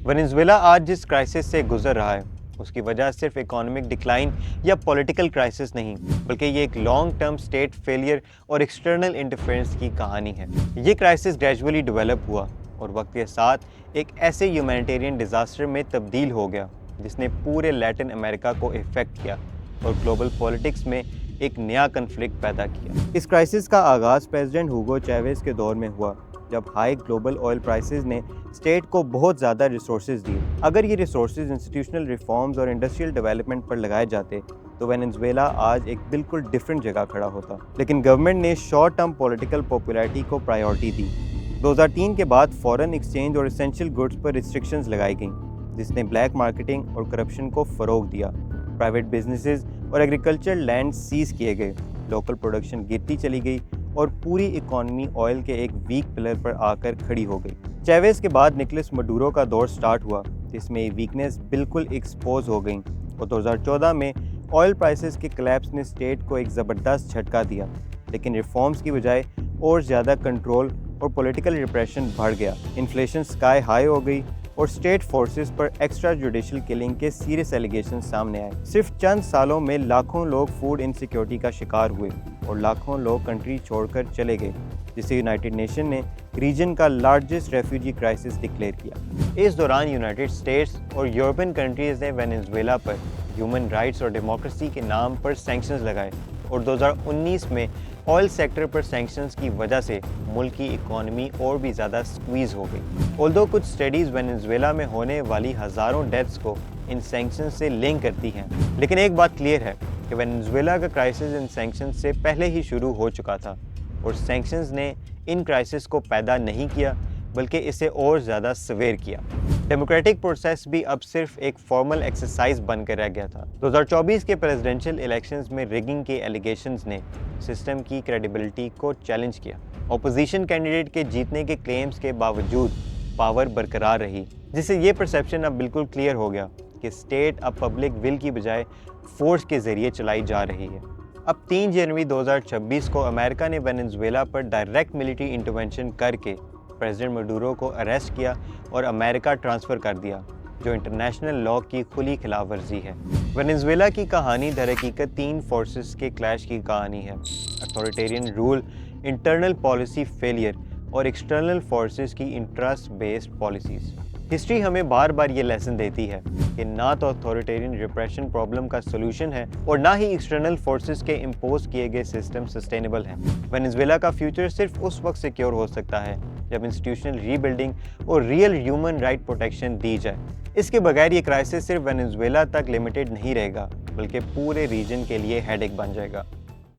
Venezuela आज जिस crisis से गुजर रहा है उसकी वजह सिर्फ इकोनॉमिक डिक्लाइन या पॉलिटिकल क्राइसिस नहीं, बल्कि ये एक लॉन्ग टर्म स्टेट फेलियर और एक्सटर्नल इंटरफेरेंस की कहानी है। ये क्राइसिस ग्रेजुअली डेवलप हुआ और वक्त के साथ एक ऐसे ह्यूमैनिटेरियन डिज़ास्टर में तब्दील हो गया जिसने पूरे लैटिन अमेरिका को इफ़ेक्ट किया और ग्लोबल पॉलिटिक्स में एक नया कन्फ्लिक्ट पैदा किया। इस क्राइसिस का आगाज़ प्रेसिडेंट हुगो चैवेज़ के दौर में हुआ, जब हाई ग्लोबल ऑयल प्राइसेस ने स्टेट को बहुत ज़्यादा रिसोर्सेज दिए। अगर ये रिसोर्सेज इंस्टीट्यूशनल रिफॉर्म्स और इंडस्ट्रियल डेवलपमेंट पर लगाए जाते तो वेनेजुएला आज एक बिल्कुल डिफरेंट जगह खड़ा होता, लेकिन गवर्नमेंट ने शॉर्ट टर्म पॉलिटिकल पॉपुलैरिटी को प्रायोरिटी दी। 2003 के बाद फॉरेन एक्सचेंज और एसेंशियल गुड्स पर रिस्ट्रिक्शंस लगाई गईं, जिसने ब्लैक मार्केटिंग और करप्शन को फ़रोग दिया। प्राइवेट बिजनेसेस और एग्रीकल्चर लैंड सीज किए गए, लोकल प्रोडक्शन गिरती चली गई और पूरी इकॉनमी ऑयल के एक वीक पिलर पर आकर खड़ी हो गई। चैवेज़ के बाद निकोलस मडूरो का दौर स्टार्ट हुआ, जिसमें ये वीकनेस बिल्कुल एक्सपोज हो गई और 2014 में ऑयल प्राइसेस के कोलैप्स ने स्टेट को एक ज़बरदस्त झटका दिया। लेकिन रिफॉर्म्स की बजाय और ज़्यादा कंट्रोल और पॉलिटिकल रिप्रेशन बढ़ गया। इन्फ्लेशन स्काई हाई हो गई और स्टेट फोर्सेस पर एक्स्ट्रा जुडिशल किलिंग के सीरियस एलिगेशन सामने आए। सिर्फ चंद सालों में लाखों लोग फूड इनसिक्योरिटी का शिकार हुए और लाखों लोग कंट्री छोड़कर चले गए, जिसे यूनाइटेड नेशन ने रीजन का लार्जेस्ट रेफ्यूजी क्राइसिस डिक्लेयर किया। इस दौरान यूनाइटेड स्टेट्स और यूरोपियन कंट्रीज़ ने वेनेजुएला पर ह्यूमन राइट्स और डेमोक्रेसी के नाम पर सैंक्शंस लगाए और 2019 में ऑयल सेक्टर पर सैंक्शंस की वजह से मुल्क की इकॉनमी और भी ज़्यादा स्क्वीज़ हो गई। ऑल्दो कुछ स्टडीज़ वेनेजुएला में होने वाली हज़ारों डेथ्स को इन सैंक्शंस से लिंक करती हैं, लेकिन एक बात क्लियर है कि वेनेजुएला का क्राइसिस इन सैंक्शंस से पहले ही शुरू हो चुका था और सैंक्शंस ने इन क्राइसिस को पैदा नहीं किया बल्कि इसे और ज़्यादा सवेयर किया। डेमोक्रेटिक प्रोसेस भी अब सिर्फ एक फॉर्मल एक्सरसाइज बनकर रह गया था। 2024 के प्रेसिडेंशियल इलेक्शंस में रिगिंग के एलिगेशंस ने सिस्टम की क्रेडिबिलिटी को चैलेंज किया। ऑपोजिशन कैंडिडेट के जीतने के क्लेम्स के बावजूद पावर बरकरार रही, जिससे ये परसेप्शन अब बिल्कुल क्लियर हो गया कि स्टेट अब पब्लिक विल की बजाय फोर्स के ज़रिए चलाई जा रही है। अब 3 जनवरी 2026 को अमेरिका ने वेनेजुएला पर डायरेक्ट मिलिट्री इंटरवेंशन करके प्रेसिडेंट मडूरो को अरेस्ट किया और अमेरिका ट्रांसफ़र कर दिया, जो इंटरनेशनल लॉ की खुली खिलाफ वर्जी है। वेनेजुएला की कहानी दरहकीकत 3 फोर्सेस के क्लैश की कहानी है: authoritarian rule, internal policy failure और एक्सटर्नल फोर्सेस की इंटरेस्ट बेस्ड पॉलिसीज़। हिस्ट्री हमें बार बार ये लेसन देती है कि ना तो अथॉरिटेरियन रिप्रेशन प्रॉब्लम का सोल्यूशन है और ना ही एक्सटर्नल फोर्सेस के इम्पोज किए गए सिस्टम सस्टेनेबल हैं। वेनेजुएला का फ्यूचर सिर्फ उस वक्त सिक्योर हो सकता है जब इंस्टीट्यूशनल रीबिल्डिंग और रियल ह्यूमन राइट प्रोटेक्शन दी जाए। इसके बगैर ये क्राइसिस सिर्फ वेनेजुएला तक लिमिटेड नहीं रहेगा, बल्कि पूरे रीजन के लिए हेडेक बन जाएगा।